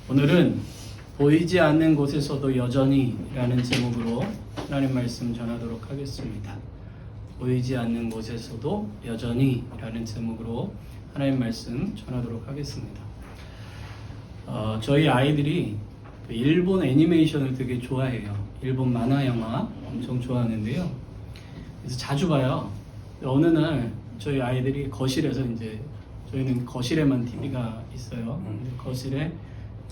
오늘은 보이지 않는 곳에서도 여전히 라는 제목으로 하나님 말씀 전하도록 하겠습니다. 보이지 않는 곳에서도 여전히 라는 제목으로 하나님 말씀 전하도록 하겠습니다. 저희 아이들이 일본 애니메이션을 되게 좋아해요. 일본 만화 영화 엄청 좋아하는데요. 그래서 자주 봐요. 어느 날 저희 아이들이 거실에서 이제 저희는 거실에만 TV가 있어요. 거실에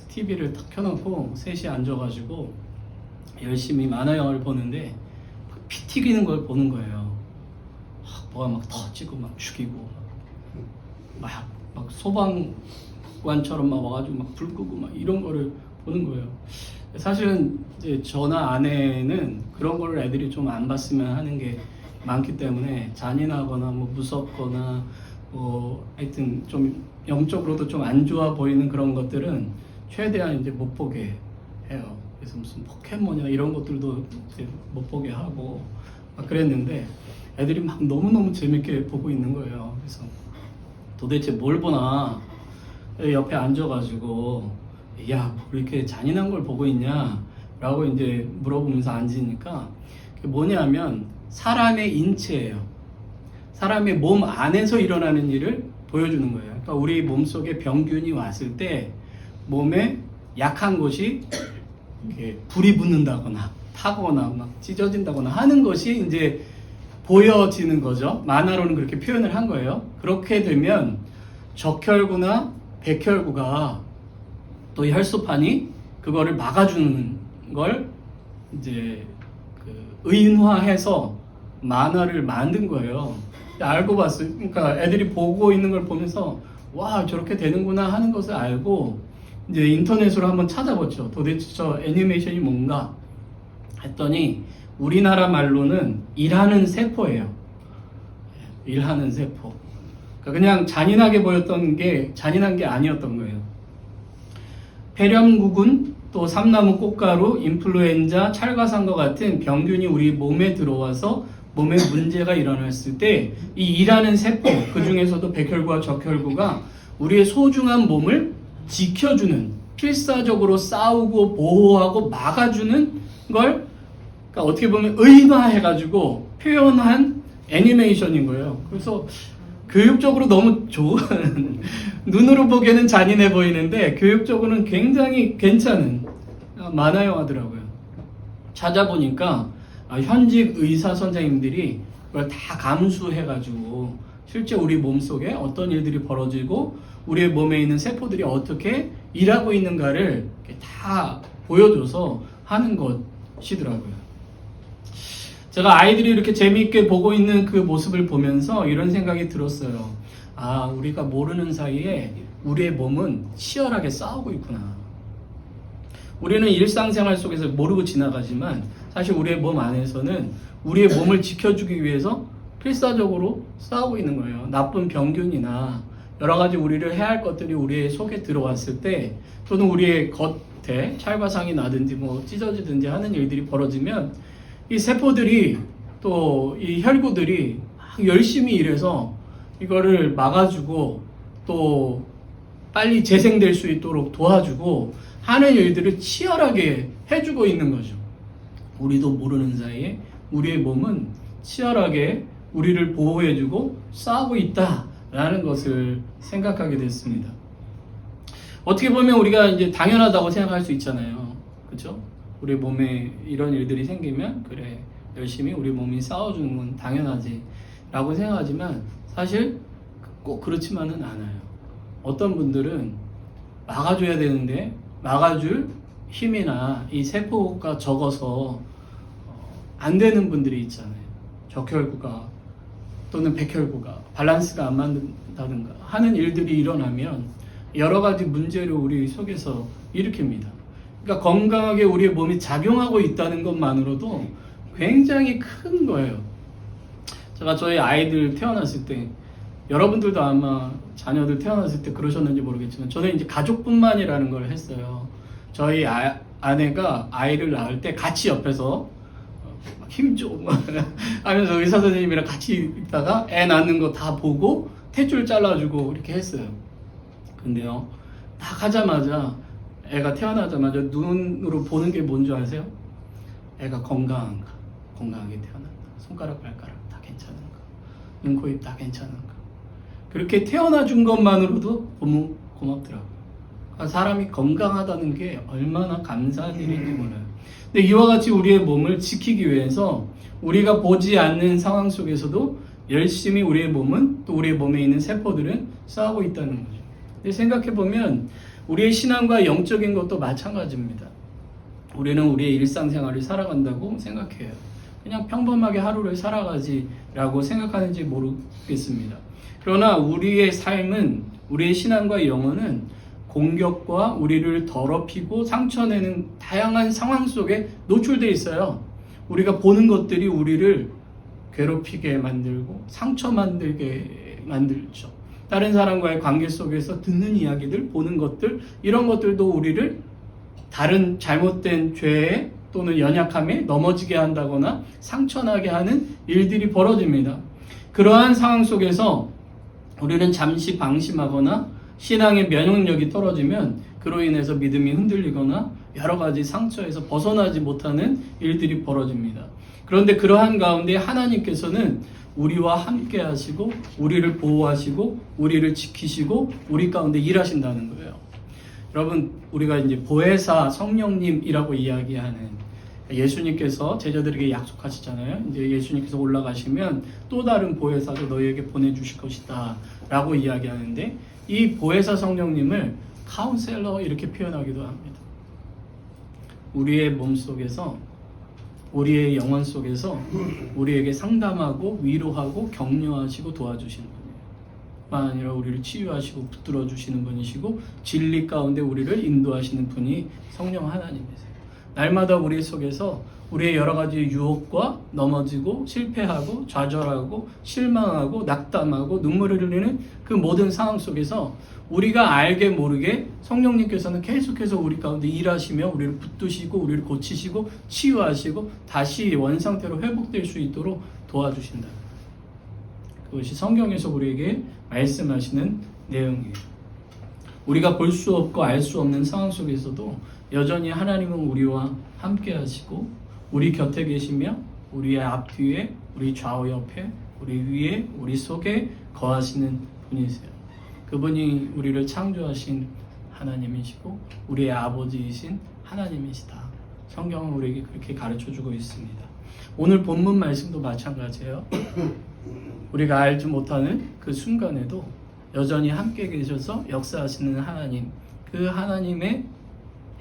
TV를 탁 켜놓고 셋이 앉아가지고 열심히 만화 영화를 보는데 피 튀기는 걸 보는 거예요. 뭐가 막 터지고 막 죽이고 막 소방관처럼 막 와가지고 막 불 끄고 막 이런 거를 보는 거예요. 사실은 이제 저나 아내는 그런 걸 애들이 좀 안 봤으면 하는 게 많기 때문에 잔인하거나 뭐 무섭거나 하여튼 좀 영적으로도 좀 안 좋아 보이는 그런 것들은 최대한 이제 못 보게 해요. 그래서 무슨 포켓몬이나 이런 것들도 이제 못 보게 하고 막 그랬는데 애들이 막 너무너무 재밌게 보고 있는 거예요. 그래서 도대체 뭘 보나 옆에 앉아가지고 야, 뭐 이렇게 잔인한 걸 보고 있냐 라고 이제 물어보면서 앉으니까 그게 뭐냐면 사람의 인체예요. 사람의 몸 안에서 일어나는 일을 보여주는 거예요. 그러니까 우리 몸속에 병균이 왔을 때 몸에 약한 곳이 이렇게 불이 붙는다거나 타거나 막 찢어진다거나 하는 것이 이제 보여지는 거죠. 만화로는 그렇게 표현을 한 거예요. 그렇게 되면 적혈구나 백혈구가 또 혈소판이 그거를 막아주는 걸 이제 의인화해서 만화를 만든 거예요. 알고 봤어요. 그러니까 애들이 보고 있는 걸 보면서 와, 저렇게 되는구나 하는 것을 알고 이제 인터넷으로 한번 찾아봤죠. 도대체 저 애니메이션이 뭔가 했더니 우리나라 말로는 일하는 세포예요. 일하는 세포. 그러니까 그냥 잔인하게 보였던 게 잔인한 게 아니었던 거예요. 폐렴구군, 또 삼나무 꽃가루, 인플루엔자, 찰과상과 같은 병균이 우리 몸에 들어와서 몸에 문제가 일어났을 때 이 일하는 세포, 그 중에서도 백혈구와 적혈구가 우리의 소중한 몸을 지켜주는, 필사적으로 싸우고 보호하고 막아주는 걸 그러니까 어떻게 보면 의인화해가지고 표현한 애니메이션인 거예요. 그래서 교육적으로 너무 좋은 눈으로 보기에는 잔인해 보이는데 교육적으로는 굉장히 괜찮은 만화 영화더라고요. 찾아보니까 현직 의사 선생님들이 그걸 다 감수해가지고 실제 우리 몸속에 어떤 일들이 벌어지고 우리의 몸에 있는 세포들이 어떻게 일하고 있는가를 다 보여줘서 하는 것이더라고요. 제가 아이들이 이렇게 재미있게 보고 있는 그 모습을 보면서 이런 생각이 들었어요. 아, 우리가 모르는 사이에 우리의 몸은 치열하게 싸우고 있구나. 우리는 일상생활 속에서 모르고 지나가지만 사실 우리의 몸 안에서는 우리의 몸을 지켜주기 위해서 필사적으로 싸우고 있는 거예요. 나쁜 병균이나 여러 가지 우리를 해할 것들이 우리의 속에 들어왔을 때 또는 우리의 겉에 찰과상이 나든지 뭐 찢어지든지 하는 일들이 벌어지면 이 세포들이 또 이 혈구들이 막 열심히 일해서 이거를 막아주고 또 빨리 재생될 수 있도록 도와주고 하는 일들을 치열하게 해주고 있는 거죠. 우리도 모르는 사이에 우리의 몸은 치열하게 우리를 보호해주고 싸우고 있다라는 것을 생각하게 됐습니다. 어떻게 보면 우리가 이제 당연하다고 생각할 수 있잖아요. 그렇죠? 우리 몸에 이런 일들이 생기면 그래, 열심히 우리 몸이 싸워주는 건 당연하지 라고 생각하지만 사실 꼭 그렇지만은 않아요. 어떤 분들은 막아줘야 되는데 막아줄 힘이나 이 세포가 적어서 안 되는 분들이 있잖아요. 적혈구가 또는 백혈구가 밸런스가 안 맞는다든가 하는 일들이 일어나면 여러 가지 문제를 우리 속에서 일으킵니다. 그러니까 건강하게 우리의 몸이 작용하고 있다는 것만으로도 굉장히 큰 거예요. 제가 저희 아이들 태어났을 때 여러분들도 아마 자녀들 태어났을 때 그러셨는지 모르겠지만 저는 이제 가족분만이라는 걸 했어요. 저희 아내가 아이를 낳을 때 같이 옆에서 힘줘 하면서 의사 선생님이랑 같이 있다가 애 낳는 거 다 보고 탯줄 잘라주고 이렇게 했어요. 근데요, 딱 하자마자 애가 태어나자마자 눈으로 보는 게 뭔지 아세요? 애가 건강한가, 건강하게 태어난가, 손가락 발가락 다 괜찮은가, 눈, 코, 입 다 괜찮은가. 그렇게 태어나 준 것만으로도 너무 고맙더라고요. 사람이 건강하다는 게 얼마나 감사한 일인지 몰라요. 근데 이와 같이 우리의 몸을 지키기 위해서 우리가 보지 않는 상황 속에서도 열심히 우리의 몸은, 또 우리의 몸에 있는 세포들은 싸우고 있다는 거죠. 근데 생각해보면 우리의 신앙과 영적인 것도 마찬가지입니다. 우리는 우리의 일상생활을 살아간다고 생각해요. 그냥 평범하게 하루를 살아가지라고 생각하는지 모르겠습니다. 그러나 우리의 삶은, 우리의 신앙과 영혼은 공격과 우리를 더럽히고 상처내는 다양한 상황 속에 노출되어 있어요. 우리가 보는 것들이 우리를 괴롭히게 만들고 상처 만들게 만들죠. 다른 사람과의 관계 속에서 듣는 이야기들, 보는 것들, 이런 것들도 우리를 다른 잘못된 죄에 또는 연약함에 넘어지게 한다거나 상처나게 하는 일들이 벌어집니다. 그러한 상황 속에서 우리는 잠시 방심하거나 신앙의 면역력이 떨어지면 그로 인해서 믿음이 흔들리거나 여러 가지 상처에서 벗어나지 못하는 일들이 벌어집니다. 그런데 그러한 가운데 하나님께서는 우리와 함께 하시고 우리를 보호하시고 우리를 지키시고 우리 가운데 일하신다는 거예요. 여러분, 우리가 이제 보혜사 성령님이라고 이야기하는, 예수님께서 제자들에게 약속하시잖아요. 이제 예수님께서 올라가시면 또 다른 보혜사도 너희에게 보내주실 것이다 라고 이야기하는데, 이 보혜사 성령님을 카운셀러 이렇게 표현하기도 합니다. 우리의 몸 속에서, 우리의 영혼 속에서 우리에게 상담하고 위로하고 격려하시고 도와주시는 분이에요. 뿐만 아니라 우리를 치유하시고 붙들어 주시는 분이시고 진리 가운데 우리를 인도하시는 분이 성령 하나님이세요. 날마다 우리 속에서 우리의 여러 가지 유혹과 넘어지고 실패하고 좌절하고 실망하고 낙담하고 눈물을 흘리는 그 모든 상황 속에서 우리가 알게 모르게 성령님께서는 계속해서 우리 가운데 일하시며 우리를 붙드시고 우리를 고치시고 치유하시고 다시 원상태로 회복될 수 있도록 도와주신다. 그것이 성경에서 우리에게 말씀하시는 내용이에요. 우리가 볼 수 없고 알 수 없는 상황 속에서도 여전히 하나님은 우리와 함께 하시고 우리 곁에 계시며 우리의 앞뒤에, 우리 좌우 옆에, 우리 위에, 우리 속에 거하시는 분이세요. 그분이 우리를 창조하신 하나님이시고 우리의 아버지이신 하나님이시다. 성경은 우리에게 그렇게 가르쳐주고 있습니다. 오늘 본문 말씀도 마찬가지예요. 우리가 알지 못하는 그 순간에도 여전히 함께 계셔서 역사하시는 하나님, 그 하나님의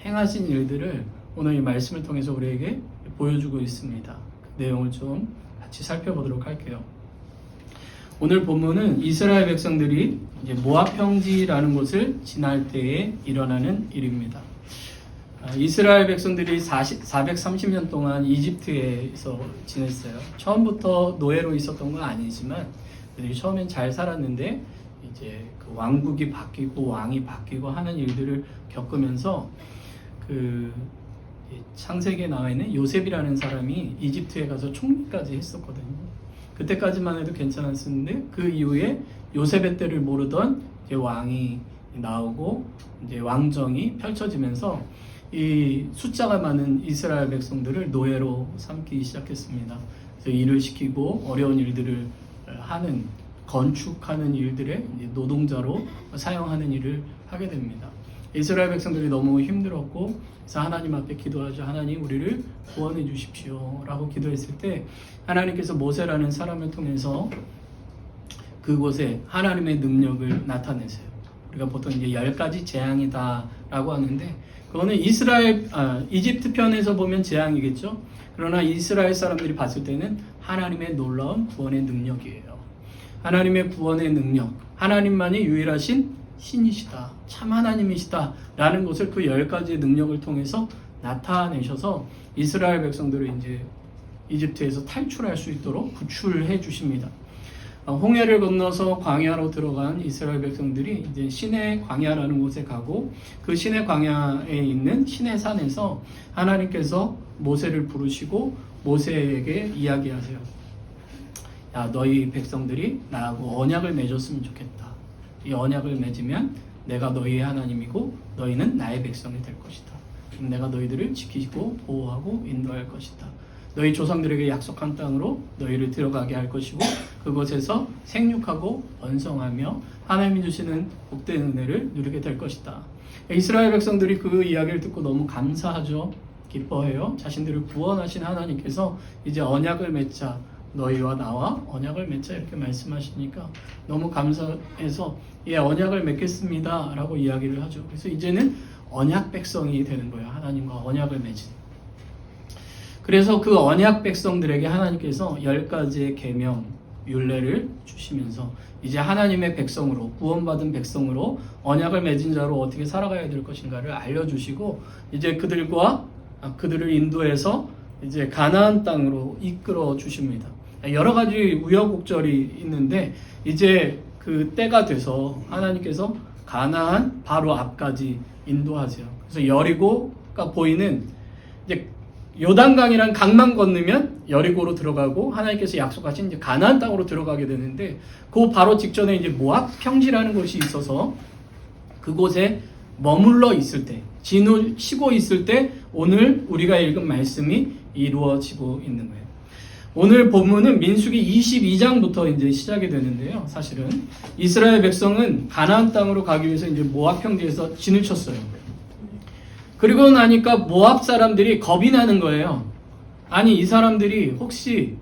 행하신 일들을 오늘 이 말씀을 통해서 우리에게 보여주고 있습니다. 그 내용을 좀 같이 살펴보도록 할게요. 오늘 본문은 이스라엘 백성들이 이제 모압 평지라는 곳을 지날 때에 일어나는 일입니다. 이스라엘 백성들이 430년 동안 이집트에서 지냈어요. 처음부터 노예로 있었던 건 아니지만 그들이 처음엔 잘 살았는데 이제 그 왕국이 바뀌고 왕이 바뀌고 하는 일들을 겪으면서 그 창세기에 나와 있는 요셉이라는 사람이 이집트에 가서 총리까지 했었거든요. 그때까지만 해도 괜찮았었는데 그 이후에 요셉의 때를 모르던 이제 왕이 나오고 이제 왕정이 펼쳐지면서 이 숫자가 많은 이스라엘 백성들을 노예로 삼기 시작했습니다. 그래서 일을 시키고 어려운 일들을 하는, 건축하는 일들의 노동자로 사용하는 일을 하게 됩니다. 이스라엘 백성들이 너무 힘들었고 그래서 하나님 앞에 기도하죠. 하나님, 우리를 구원해 주십시오 라고 기도했을 때 하나님께서 모세라는 사람을 통해서 그곳에 하나님의 능력을 나타내세요. 우리가 보통 이제 10가지 재앙이다 라고 하는데 그거는 이집트 편에서 보면 재앙이겠죠. 그러나 이스라엘 사람들이 봤을 때는 하나님의 놀라운 구원의 능력이에요. 하나님의 구원의 능력, 하나님만이 유일하신 신이시다, 참 하나님이시다 라는 것을 그 10가지의 능력을 통해서 나타내셔서 이스라엘 백성들을 이제 이집트에서 탈출할 수 있도록 구출해 주십니다. 홍해를 건너서 광야로 들어간 이스라엘 백성들이 이제 시내 광야라는 곳에 가고 그 시내 광야에 있는 시내 산에서 하나님께서 모세를 부르시고 모세에게 이야기하세요. 야, 너희 백성들이 나하고 언약을 맺었으면 좋겠다. 이 언약을 맺으면 내가 너희의 하나님이고 너희는 나의 백성이 될 것이다. 내가 너희들을 지키고 보호하고 인도할 것이다. 너희 조상들에게 약속한 땅으로 너희를 들어가게 할 것이고 그곳에서 생육하고 번성하며 하나님이 주시는 복된 은혜를 누리게 될 것이다. 이스라엘 백성들이 그 이야기를 듣고 너무 감사하죠. 기뻐해요. 자신들을 구원하신 하나님께서 이제 언약을 맺자, 너희와 나와 언약을 맺자 이렇게 말씀하시니까 너무 감사해서 예, 언약을 맺겠습니다 라고 이야기를 하죠. 그래서 이제는 언약 백성이 되는 거예요. 하나님과 언약을 맺은. 그래서 그 언약 백성들에게 하나님께서 10가지의 계명, 율례를 주시면서 이제 하나님의 백성으로, 구원받은 백성으로 언약을 맺은 자로 어떻게 살아가야 될 것인가를 알려주시고 이제 그들을 인도해서 이제 가나안 땅으로 이끌어 주십니다. 여러 가지 우여곡절이 있는데 이제 그 때가 돼서 하나님께서 가나안 바로 앞까지 인도하세요. 그래서 여리고가 보이는 이제 요단강이란 강만 건너면 여리고로 들어가고 하나님께서 약속하신 이제 가나안 땅으로 들어가게 되는데 그 바로 직전에 이제 모압 평지라는 곳이 있어서 그곳에 머물러 있을 때, 진을 치고 있을 때 오늘 우리가 읽은 말씀이 이루어지고 있는 거예요. 오늘 본문은 민수기 22장부터 이제 시작이 되는데요. 사실은 이스라엘 백성은 가나안 땅으로 가기 위해서 이제 모압 평지에서 진을 쳤어요. 그리고 나니까 모압 사람들이 겁이 나는 거예요. 아니 이 사람들이 혹시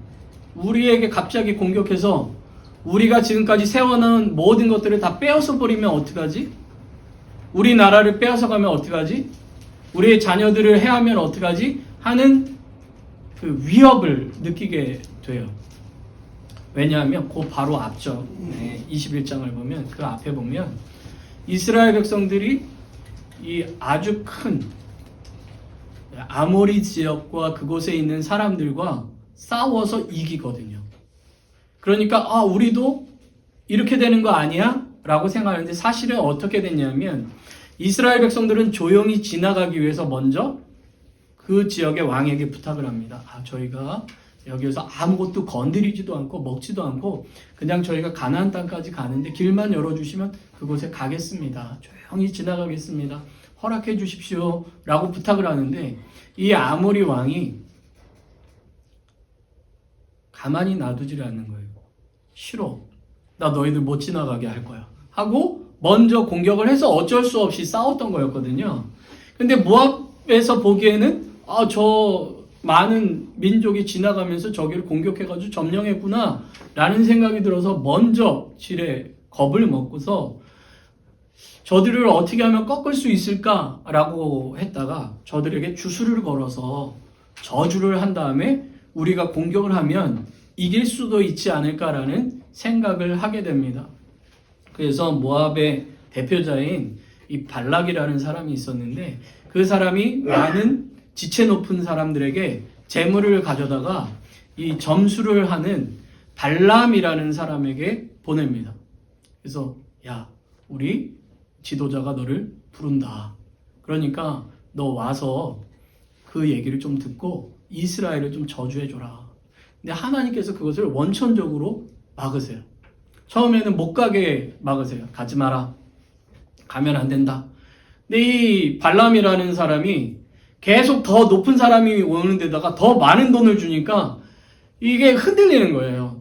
우리에게 갑자기 공격해서 우리가 지금까지 세워놓은 모든 것들을 다 빼앗아 버리면 어떡하지? 우리 나라를 빼앗아 가면 어떡하지? 우리의 자녀들을 해하면 어떡하지? 하는 그 위협을 느끼게 돼요. 왜냐하면 그 바로 앞죠. 21장을 보면 그 앞에 보면 이스라엘 백성들이 이 아주 큰 아모리 지역과 그곳에 있는 사람들과 싸워서 이기거든요. 그러니까 우리도 이렇게 되는 거 아니야? 라고 생각하는데 사실은 어떻게 됐냐면 이스라엘 백성들은 조용히 지나가기 위해서 먼저 그 지역의 왕에게 부탁을 합니다. 저희가 여기에서 아무것도 건드리지도 않고 먹지도 않고 그냥 저희가 가나안 땅까지 가는데 길만 열어주시면 그곳에 가겠습니다. 조용히 지나가겠습니다. 허락해 주십시오 라고 부탁을 하는데 이 아모리 왕이 가만히 놔두질 않는 거예요. 싫어. 나 너희들 못 지나가게 할 거야. 하고 먼저 공격을 해서 어쩔 수 없이 싸웠던 거였거든요. 근데 모압에서 보기에는 저 많은 민족이 지나가면서 저기를 공격해가지고 점령했구나 라는 생각이 들어서 먼저 지레 겁을 먹고서 저들을 어떻게 하면 꺾을 수 있을까라고 했다가 저들에게 주술을 걸어서 저주를 한 다음에 우리가 공격을 하면 이길 수도 있지 않을까라는 생각을 하게 됩니다. 그래서 모압의 대표자인 이 발락이라는 사람이 있었는데 그 사람이 많은 지체 높은 사람들에게 재물을 가져다가 이 점수를 하는 발람이라는 사람에게 보냅니다. 그래서 우리 지도자가 너를 부른다. 그러니까 너 와서 그 얘기를 좀 듣고 이스라엘을 좀 저주해줘라. 근데 하나님께서 그것을 원천적으로 막으세요. 처음에는 못 가게 막으세요. 가지 마라. 가면 안 된다. 근데 이 발람이라는 사람이 계속 더 높은 사람이 오는 데다가 더 많은 돈을 주니까 이게 흔들리는 거예요.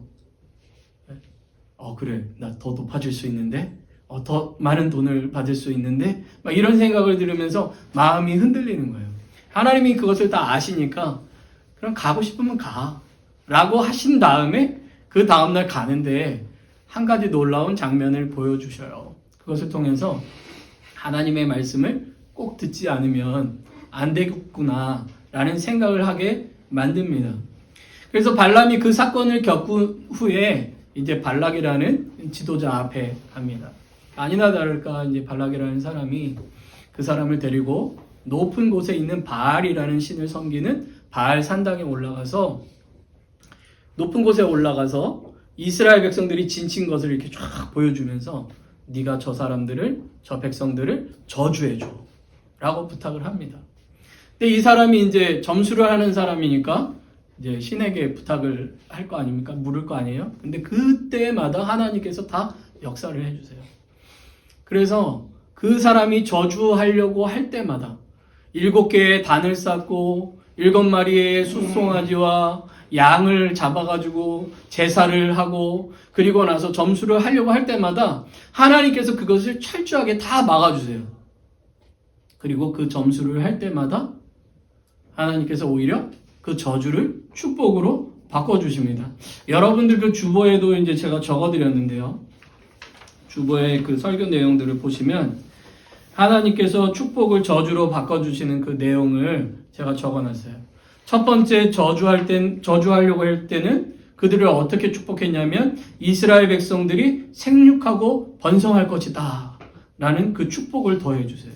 그래. 나 더 높아질 수 있는데? 더 많은 돈을 받을 수 있는데? 막 이런 생각을 들으면서 마음이 흔들리는 거예요. 하나님이 그것을 다 아시니까 그럼 가고 싶으면 가. 라고 하신 다음에 그 다음날 가는데 한 가지 놀라운 장면을 보여주셔요. 그것을 통해서 하나님의 말씀을 꼭 듣지 않으면 안 되겠구나 라는 생각을 하게 만듭니다. 그래서 발람이 그 사건을 겪은 후에 이제 발락이라는 지도자 앞에 갑니다. 아니나 다를까 이제 발락이라는 사람이 그 사람을 데리고 높은 곳에 있는 바알이라는 신을 섬기는 바알 산당에 올라가서 높은 곳에 올라가서 이스라엘 백성들이 진친 것을 이렇게 쫙 보여주면서 네가 저 사람들을, 저 백성들을 저주해줘 라고 부탁을 합니다. 근데 이 사람이 이제 점수를 하는 사람이니까 이제 신에게 부탁을 할 거 아닙니까? 물을 거 아니에요? 근데 그때마다 하나님께서 다 역사를 해주세요. 그래서 그 사람이 저주하려고 할 때마다 7개의 단을 쌓고 7마리의 숫송아지와 양을 잡아가지고 제사를 하고 그리고 나서 점수를 하려고 할 때마다 하나님께서 그것을 철저하게 다 막아주세요. 그리고 그 점수를 할 때마다 하나님께서 오히려 그 저주를 축복으로 바꿔주십니다. 여러분들 그 주보에도 이제 제가 적어드렸는데요. 주보의 그 설교 내용들을 보시면 하나님께서 축복을 저주로 바꿔주시는 그 내용을 제가 적어놨어요. 첫 번째 저주하려고 할 때는 그들을 어떻게 축복했냐면 이스라엘 백성들이 생육하고 번성할 것이다 라는 그 축복을 더해주세요.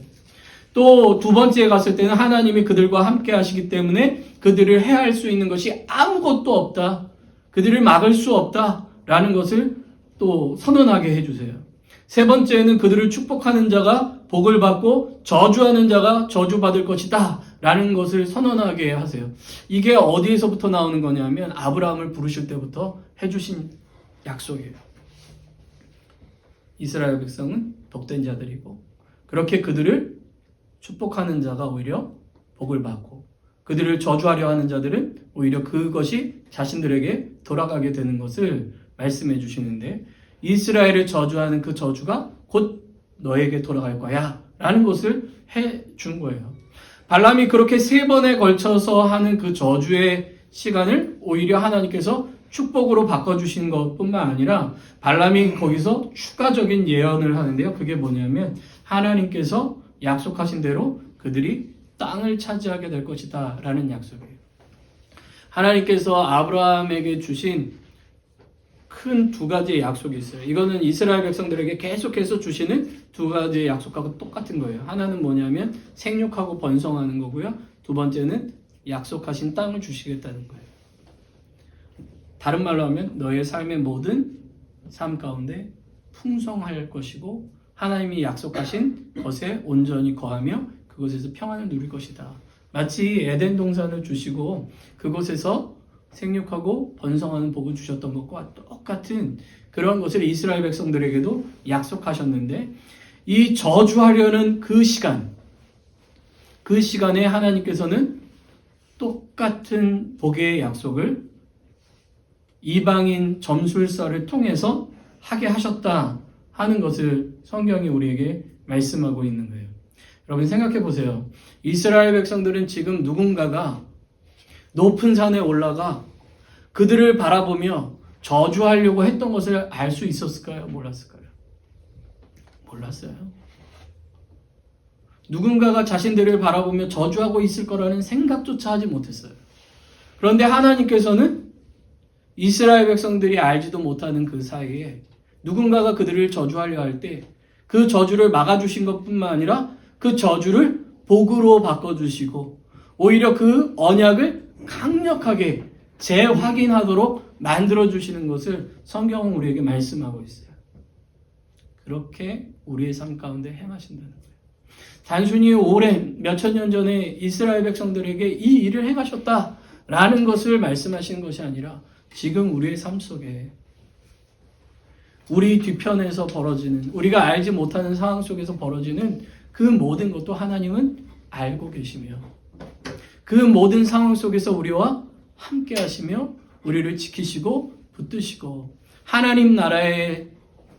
또 두 번째에 갔을 때는 하나님이 그들과 함께 하시기 때문에 그들을 해할 수 있는 것이 아무것도 없다. 그들을 막을 수 없다 라는 것을 또 선언하게 해주세요. 세 번째는 그들을 축복하는 자가 복을 받고 저주하는 자가 저주받을 것이다 라는 것을 선언하게 하세요. 이게 어디에서부터 나오는 거냐면 아브라함을 부르실 때부터 해주신 약속이에요. 이스라엘 백성은 복된 자들이고 그렇게 그들을 축복하는 자가 오히려 복을 받고 그들을 저주하려 하는 자들은 오히려 그것이 자신들에게 돌아가게 되는 것을 말씀해 주시는데 이스라엘을 저주하는 그 저주가 곧 너에게 돌아갈 거야 라는 것을 해 준 거예요. 발람이 그렇게 3번에 걸쳐서 하는 그 저주의 시간을 오히려 하나님께서 축복으로 바꿔주신 것뿐만 아니라 발람이 거기서 추가적인 예언을 하는데요. 그게 뭐냐면 하나님께서 약속하신 대로 그들이 땅을 차지하게 될 것이다 라는 약속이에요. 하나님께서 아브라함에게 주신 큰 2가지의 약속이 있어요. 이거는 이스라엘 백성들에게 계속해서 주시는 2가지의 약속하고 똑같은 거예요. 하나는 뭐냐면 생육하고 번성하는 거고요. 2번째는 약속하신 땅을 주시겠다는 거예요. 다른 말로 하면 너의 삶의 모든 삶 가운데 풍성할 것이고 하나님이 약속하신 것에 온전히 거하며 그곳에서 평안을 누릴 것이다. 마치 에덴 동산을 주시고 그곳에서 생육하고 번성하는 복을 주셨던 것과 똑같은 그런 것을 이스라엘 백성들에게도 약속하셨는데 이 저주하려는 그 시간에 하나님께서는 똑같은 복의 약속을 이방인 점술사를 통해서 하게 하셨다 하는 것을 성경이 우리에게 말씀하고 있는 거예요. 여러분 생각해 보세요. 이스라엘 백성들은 지금 누군가가 높은 산에 올라가 그들을 바라보며 저주하려고 했던 것을 알 수 있었을까요? 몰랐을까요? 몰랐어요. 누군가가 자신들을 바라보며 저주하고 있을 거라는 생각조차 하지 못했어요. 그런데 하나님께서는 이스라엘 백성들이 알지도 못하는 그 사이에 누군가가 그들을 저주하려 할 때 그 저주를 막아주신 것뿐만 아니라 그 저주를 복으로 바꿔주시고 오히려 그 언약을 강력하게 재확인하도록 만들어주시는 것을 성경은 우리에게 말씀하고 있어요. 그렇게 우리의 삶 가운데 행하신다는 거예요. 단순히 오랜 몇천 년 전에 이스라엘 백성들에게 이 일을 행하셨다라는 것을 말씀하시는 것이 아니라 지금 우리의 삶 속에 우리 뒤편에서 벌어지는 우리가 알지 못하는 상황 속에서 벌어지는 그 모든 것도 하나님은 알고 계시며 그 모든 상황 속에서 우리와 함께 하시며 우리를 지키시고 붙드시고 하나님 나라의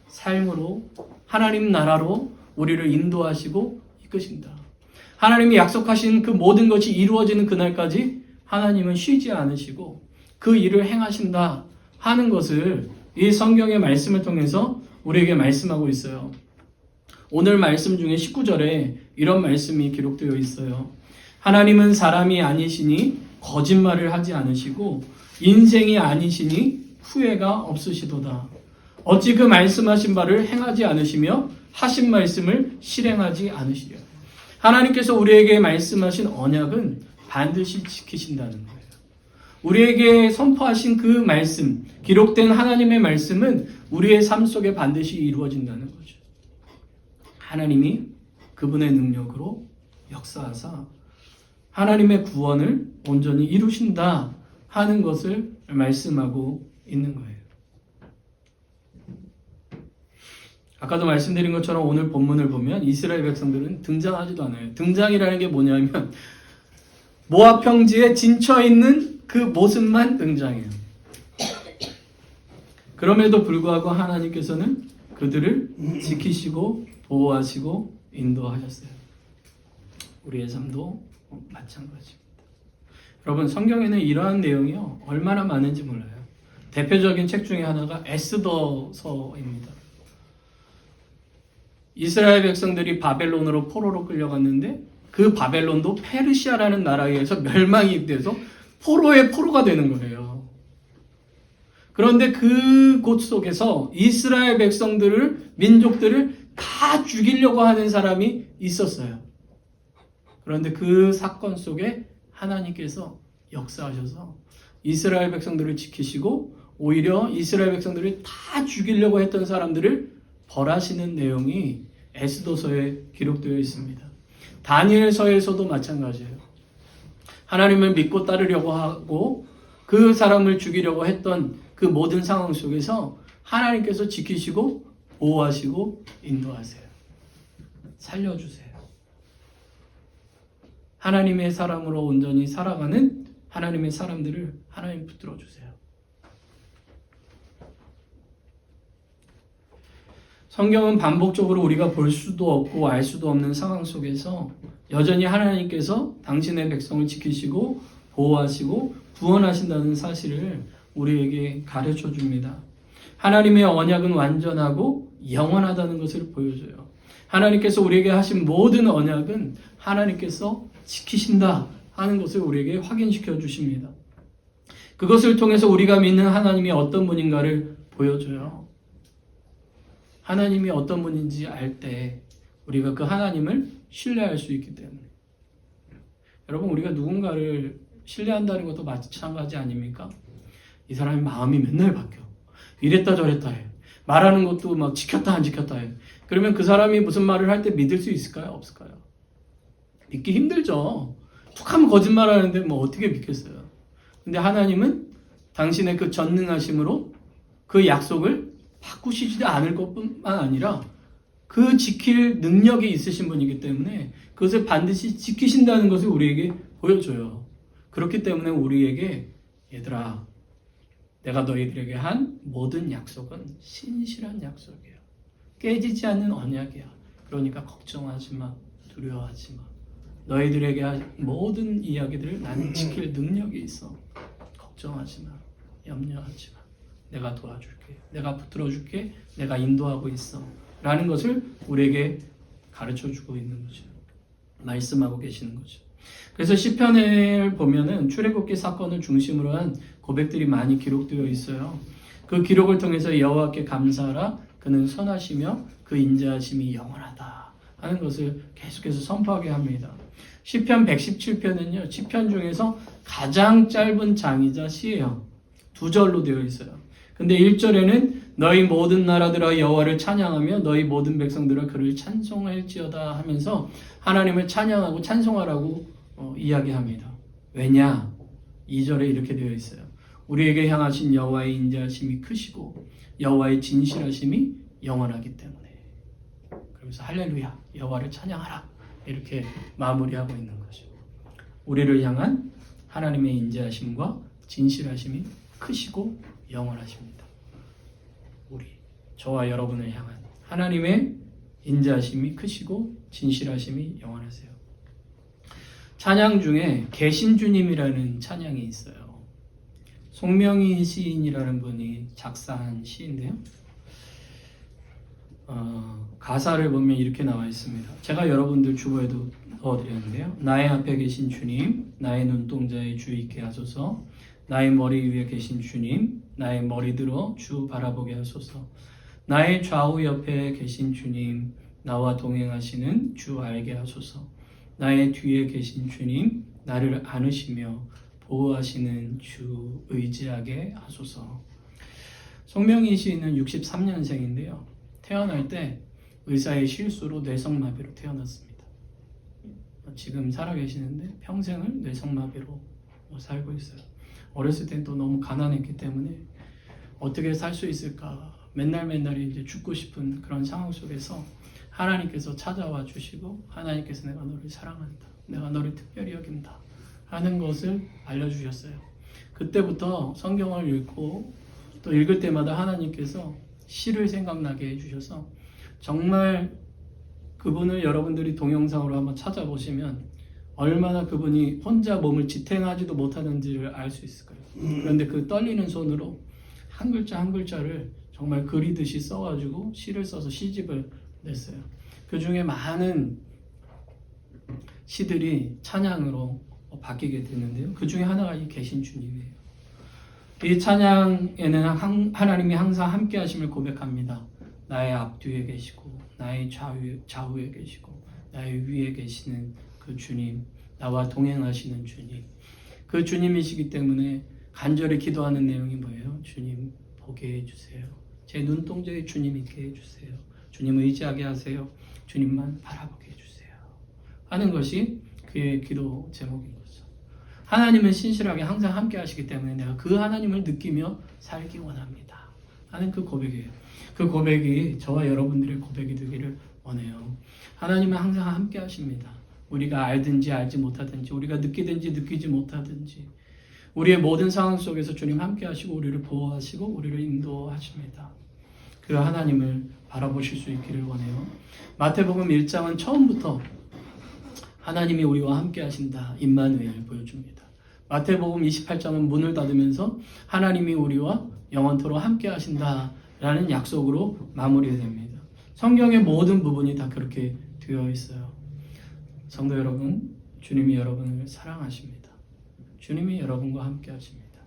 삶으로 하나님 나라로 우리를 인도하시고 이끄신다. 하나님이 약속하신 그 모든 것이 이루어지는 그날까지 하나님은 쉬지 않으시고 그 일을 행하신다 하는 것을 이 성경의 말씀을 통해서 우리에게 말씀하고 있어요. 오늘 말씀 중에 19절에 이런 말씀이 기록되어 있어요. 하나님은 사람이 아니시니 거짓말을 하지 않으시고 인생이 아니시니 후회가 없으시도다. 어찌 그 말씀하신 바를 행하지 않으시며 하신 말씀을 실행하지 않으시려. 하나님께서 우리에게 말씀하신 언약은 반드시 지키신다는 거예요. 우리에게 선포하신 그 말씀, 기록된 하나님의 말씀은 우리의 삶 속에 반드시 이루어진다는 거죠. 하나님이 그분의 능력으로 역사하사 하나님의 구원을 온전히 이루신다 하는 것을 말씀하고 있는 거예요. 아까도 말씀드린 것처럼 오늘 본문을 보면 이스라엘 백성들은 등장하지도 않아요. 등장이라는 게 뭐냐면 모압 평지에 진쳐 있는 그 모습만 등장해요. 그럼에도 불구하고 하나님께서는 그들을 지키시고 보호하시고 인도하셨어요. 우리의 삶도 마찬가지입니다. 여러분, 성경에는 이러한 내용이요 얼마나 많은지 몰라요. 대표적인 책 중에 하나가 에스더서입니다. 이스라엘 백성들이 바벨론으로 포로로 끌려갔는데 그 바벨론도 페르시아라는 나라에 의해서 멸망이 돼서 포로의 포로가 되는 거예요. 그런데 그곳 속에서 이스라엘 백성들을, 민족들을 다 죽이려고 하는 사람이 있었어요. 그런데 그 사건 속에 하나님께서 역사하셔서 이스라엘 백성들을 지키시고 오히려 이스라엘 백성들을 다 죽이려고 했던 사람들을 벌하시는 내용이 에스더서에 기록되어 있습니다. 다니엘서에서도 마찬가지예요. 하나님을 믿고 따르려고 하고 그 사람을 죽이려고 했던 그 모든 상황 속에서 하나님께서 지키시고 보호하시고 인도하세요. 살려주세요. 하나님의 사람으로 온전히 살아가는 하나님의 사람들을 하나님 붙들어 주세요. 성경은 반복적으로 우리가 볼 수도 없고 알 수도 없는 상황 속에서 여전히 하나님께서 당신의 백성을 지키시고 보호하시고 구원하신다는 사실을 우리에게 가르쳐 줍니다. 하나님의 언약은 완전하고 영원하다는 것을 보여줘요. 하나님께서 우리에게 하신 모든 언약은 하나님께서 지키신다 하는 것을 우리에게 확인시켜 주십니다. 그것을 통해서 우리가 믿는 하나님이 어떤 분인가를 보여줘요. 하나님이 어떤 분인지 알 때 우리가 그 하나님을 신뢰할 수 있기 때문에. 여러분, 우리가 누군가를 신뢰한다는 것도 마찬가지 아닙니까? 이 사람이 마음이 맨날 바뀌어. 이랬다 저랬다 해. 말하는 것도 막 지켰다 안 지켰다 해. 그러면 그 사람이 무슨 말을 할 때 믿을 수 있을까요? 없을까요? 믿기 힘들죠. 툭 하면 거짓말 하는데 뭐 어떻게 믿겠어요? 근데 하나님은 당신의 그 전능하심으로 그 약속을 바꾸시지 않을 것뿐만 아니라 그 지킬 능력이 있으신 분이기 때문에 그것을 반드시 지키신다는 것을 우리에게 보여줘요. 그렇기 때문에 우리에게 얘들아, 내가 너희들에게 한 모든 약속은 신실한 약속이야. 깨지지 않는 언약이야. 그러니까 걱정하지 마. 두려워하지 마. 너희들에게 한 모든 이야기들을 나는 지킬 능력이 있어. 걱정하지 마. 염려하지 마. 내가 도와줄게. 내가 붙들어줄게. 내가 인도하고 있어. 라는 것을 우리에게 가르쳐주고 있는 거죠. 말씀하고 계시는 거죠. 그래서 시편을 보면은 출애굽기 사건을 중심으로 한 고백들이 많이 기록되어 있어요. 그 기록을 통해서 여호와께 감사하라. 그는 선하시며 그 인자하심이 영원하다 하는 것을 계속해서 선포하게 합니다. 시편 117편은요. 시편 중에서 가장 짧은 장이자 시예요. 2절로 되어 있어요. 근데 1절에는 너희 모든 나라들아 여호와를 찬양하며 너희 모든 백성들아 그를 찬송할지어다 하면서 하나님을 찬양하고 찬송하라고 이야기합니다. 왜냐? 2절에 이렇게 되어 있어요. 우리에게 향하신 여호와의 인자하심이 크시고 여호와의 진실하심이 영원하기 때문에. 그러면서 할렐루야 여호와를 찬양하라 이렇게 마무리하고 있는 거죠. 우리를 향한 하나님의 인자하심과 진실하심이 크시고 영원하십니다. 저와 여러분을 향한 하나님의 인자하심이 크시고 진실하심이 영원하세요. 찬양 중에 계신주님이라는 찬양이 있어요. 송명희 시인이라는 분이 작사한 시인데요. 가사를 보면 이렇게 나와 있습니다. 제가 여러분들 주보에도 넣어드렸는데요. 나의 앞에 계신 주님, 나의 눈동자에 주 있게 하소서. 나의 머리 위에 계신 주님, 나의 머리 들어 주 바라보게 하소서. 나의 좌우 옆에 계신 주님, 나와 동행하시는 주 알게 하소서. 나의 뒤에 계신 주님, 나를 안으시며 보호하시는 주 의지하게 하소서. 송명희 시인은 63년생인데요. 태어날 때 의사의 실수로 뇌성마비로 태어났습니다. 지금 살아계시는데 평생을 뇌성마비로 살고 있어요. 어렸을 땐 또 너무 가난했기 때문에 어떻게 살 수 있을까 맨날 이제 죽고 싶은 그런 상황 속에서 하나님께서 찾아와 주시고 하나님께서 내가 너를 사랑한다. 내가 너를 특별히 여긴다. 하는 것을 알려주셨어요. 그때부터 성경을 읽고 또 읽을 때마다 하나님께서 시를 생각나게 해주셔서 정말 그분을 여러분들이 동영상으로 한번 찾아보시면 얼마나 그분이 혼자 몸을 지탱하지도 못하는지를 알 수 있을 거예요. 그런데 그 떨리는 손으로 한 글자 한 글자를 정말 그리듯이 써가지고 시를 써서 시집을 냈어요. 그 중에 많은 시들이 찬양으로 바뀌게 되는데요. 그 중에 하나가 이 계신 주님이에요. 이 찬양에는 하나님이 항상 함께 하심을 고백합니다. 나의 앞뒤에 계시고 나의 좌우에 계시고 나의 위에 계시는 그 주님, 나와 동행하시는 주님, 그 주님이시기 때문에 간절히 기도하는 내용이 뭐예요? 주님 보게 해주세요. 제 눈동자에 주님 있게 해주세요. 주님 의지하게 하세요. 주님만 바라보게 해주세요. 하는 것이 그의 기도 제목인 거죠. 하나님은 신실하게 항상 함께 하시기 때문에 내가 그 하나님을 느끼며 살기 원합니다. 하는 그 고백이에요. 그 고백이 저와 여러분들의 고백이 되기를 원해요. 하나님은 항상 함께 하십니다. 우리가 알든지 알지 못하든지, 우리가 느끼든지 느끼지 못하든지, 우리의 모든 상황 속에서 주님 함께 하시고 우리를 보호하시고 우리를 인도하십니다. 그 하나님을 바라보실 수 있기를 원해요. 마태복음 1장은 처음부터 하나님이 우리와 함께 하신다, 임마누엘 보여줍니다. 마태복음 28장은 문을 닫으면서 하나님이 우리와 영원토록 함께 하신다라는 약속으로 마무리됩니다. 성경의 모든 부분이 다 그렇게 되어 있어요. 성도 여러분, 주님이 여러분을 사랑하십니다. 주님이 여러분과 함께 하십니다.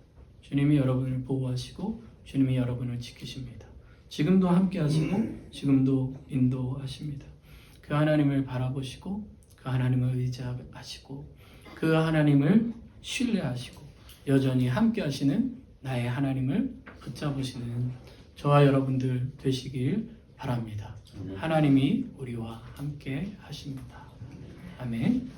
주님이 여러분을 보호하시고 주님이 여러분을 지키십니다. 지금도 함께 하시고 지금도 인도하십니다. 그 하나님을 바라보시고 그 하나님을 의지하시고 그 하나님을 신뢰하시고 여전히 함께 하시는 나의 하나님을 붙잡으시는 저와 여러분들 되시길 바랍니다. 하나님이 우리와 함께 하십니다. 아멘.